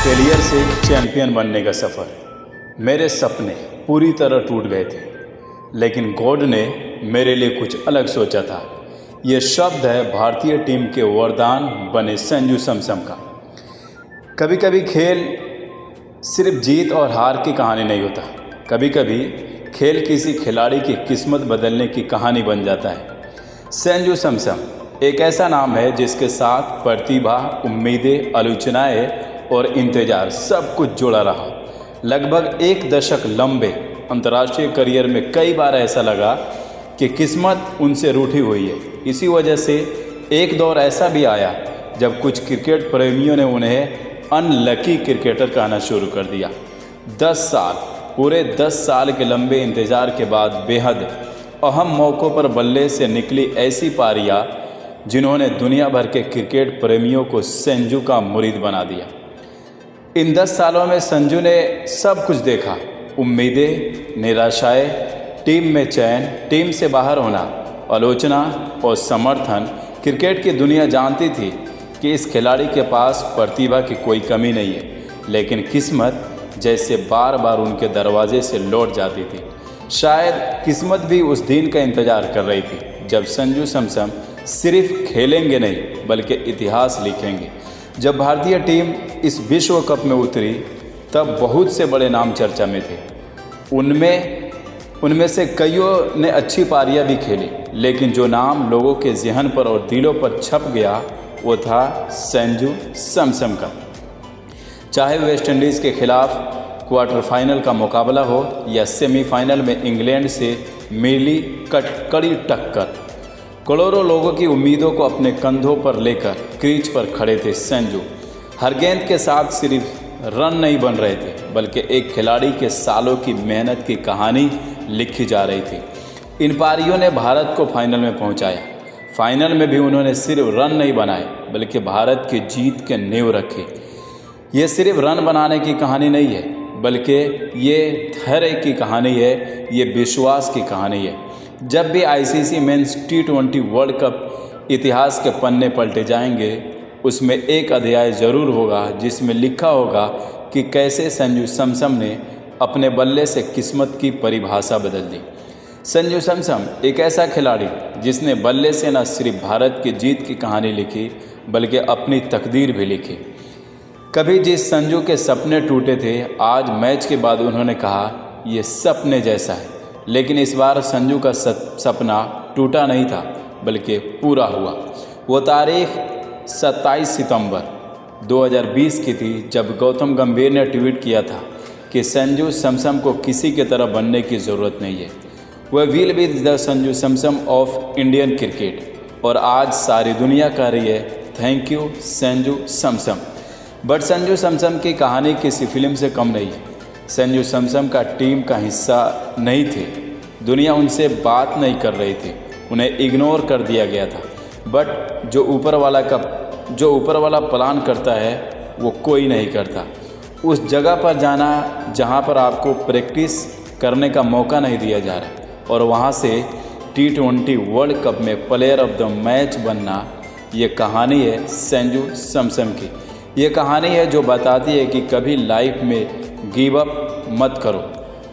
Failure से champion बनने का सफ़र। मेरे सपने पूरी तरह टूट गए थे, लेकिन गॉड ने मेरे लिए कुछ अलग सोचा था। ये शब्द है भारतीय टीम के वरदान बने संजू सैमसन का। कभी कभी खेल सिर्फ जीत और हार की कहानी नहीं होता। कभी कभी खेल किसी खिलाड़ी की किस्मत बदलने की कहानी बन जाता है। संजू सैमसन एक ऐसा नाम है जिसके साथ प्रतिभा, उम्मीदें, आलोचनाएं और इंतजार सब कुछ जुड़ा रहा। लगभग एक दशक लंबे अंतर्राष्ट्रीय करियर में कई बार ऐसा लगा कि किस्मत उनसे रूठी हुई है। इसी वजह से एक दौर ऐसा भी आया जब कुछ क्रिकेट प्रेमियों ने उन्हें अनलकी क्रिकेटर कहना शुरू कर दिया। 10 साल, पूरे 10 साल के लंबे इंतजार के बाद बेहद अहम मौक़ों पर बल्ले से निकली ऐसी पारियां जिन्होंने दुनिया भर के क्रिकेट प्रेमियों को संजू का मुरीद बना दिया। इन 10 सालों में संजू ने सब कुछ देखा। उम्मीदें, निराशाएं, टीम में चयन, टीम से बाहर होना, आलोचना और समर्थन। क्रिकेट की दुनिया जानती थी कि इस खिलाड़ी के पास प्रतिभा की कोई कमी नहीं है, लेकिन किस्मत जैसे बार बार उनके दरवाजे से लौट जाती थी। शायद किस्मत भी उस दिन का इंतज़ार कर रही थी जब संजू सैमसन सिर्फ खेलेंगे नहीं बल्कि इतिहास लिखेंगे। जब भारतीय टीम इस विश्व कप में उतरी तब बहुत से बड़े नाम चर्चा में थे। उनमें से कईयों ने अच्छी पारियां भी खेली, लेकिन जो नाम लोगों के ज़हन पर और दिलों पर छप गया वो था संजू सैमसन का। चाहे वेस्ट इंडीज़ के खिलाफ क्वार्टर फाइनल का मुकाबला हो या सेमीफाइनल में इंग्लैंड से मिली कड़ी टक्कर, करोड़ों लोगों की उम्मीदों को अपने कंधों पर लेकर क्रीज पर खड़े थे संजू। हर गेंद के साथ सिर्फ रन नहीं बन रहे थे, बल्कि एक खिलाड़ी के सालों की मेहनत की कहानी लिखी जा रही थी। इन पारियों ने भारत को फाइनल में पहुंचाया। फाइनल में भी उन्होंने सिर्फ रन नहीं बनाए बल्कि भारत की जीत के नींव रखे। ये सिर्फ रन बनाने की कहानी नहीं है, बल्कि ये धैर्य की कहानी है, ये विश्वास की कहानी है। जब भी ICC men's T20 world cup इतिहास के पन्ने पलटे जाएंगे, उसमें एक अध्याय ज़रूर होगा जिसमें लिखा होगा कि कैसे संजू सैमसन ने अपने बल्ले से किस्मत की परिभाषा बदल दी। संजू सैमसन एक ऐसा खिलाड़ी जिसने बल्ले से न सिर्फ भारत की जीत की कहानी लिखी बल्कि अपनी तकदीर भी लिखी। कभी जिस संजू के सपने टूटे थे, आज मैच के बाद उन्होंने कहा ये सपने जैसा है। लेकिन इस बार संजू का सपना टूटा नहीं था बल्कि पूरा हुआ। वो तारीख 27 सितंबर 2020 की थी जब गौतम गंभीर ने ट्वीट किया था कि संजू सैमसन को किसी की तरह बनने की ज़रूरत नहीं है, वह will be the Sanju Samson of Indian cricket. और आज सारी दुनिया कह रही है thank you Sanju Samson. But Sanju Samson की कहानी किसी फिल्म से कम नहीं है। संजू सैमसन का टीम का हिस्सा नहीं थे, दुनिया उनसे बात नहीं कर रही थी, उन्हें इग्नोर कर दिया गया था। बट जो ऊपर वाला प्लान करता है वो कोई नहीं करता। उस जगह पर जाना जहां पर आपको प्रैक्टिस करने का मौका नहीं दिया जा रहा और वहां से T20 वर्ल्ड कप में प्लेयर ऑफ द मैच बनना, ये कहानी है संजू सैमसन की। ये कहानी है जो बताती है कि कभी लाइफ में गिव अप मत करो,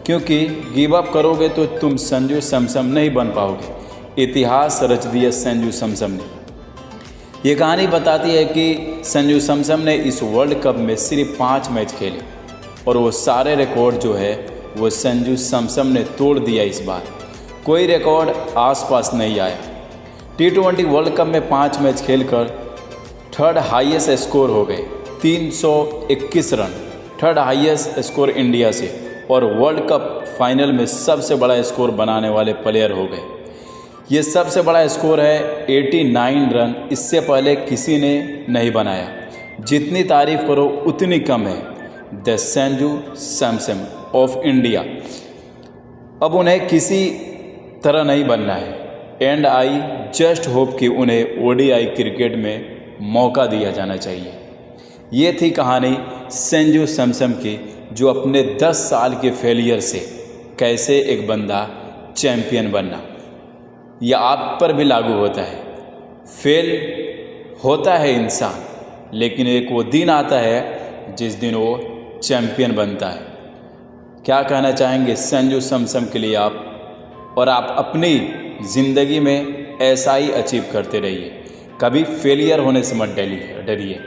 क्योंकि गिव अप करोगे तो तुम संजू सैमसन नहीं बन पाओगे। इतिहास रच दिया संजू सैमसन ने। ये कहानी बताती है कि संजू सैमसन ने इस वर्ल्ड कप में सिर्फ 5 मैच खेले और वो सारे रिकॉर्ड जो है वो संजू सैमसन ने तोड़ दिया। इस बार कोई रिकॉर्ड आसपास नहीं आया। T20 वर्ल्ड कप में 5 मैच खेलकर थर्ड हाईएस्ट स्कोर हो गए, 321 run, third highest score India से, और वर्ल्ड कप फाइनल में सबसे बड़ा स्कोर बनाने वाले प्लेयर हो गए। ये सबसे बड़ा स्कोर है 89 रन, इससे पहले किसी ने नहीं बनाया। जितनी तारीफ करो उतनी कम है। The Sanju Samson of India. अब उन्हें किसी तरह नहीं बनना है, एंड आई जस्ट होप कि उन्हें ODI क्रिकेट में मौका दिया जाना चाहिए। ये थी कहानी संजू सैमसन की, जो अपने 10 साल के फेलियर से कैसे एक बंदा चैंपियन बनना। यह आप पर भी लागू होता है। फेल होता है इंसान, लेकिन एक वो दिन आता है जिस दिन वो चैम्पियन बनता है। क्या कहना चाहेंगे संजू सैमसन के लिए आप? और आप अपनी ज़िंदगी में ऐसा ही अचीव करते रहिए, कभी फेलियर होने से मत डरिए।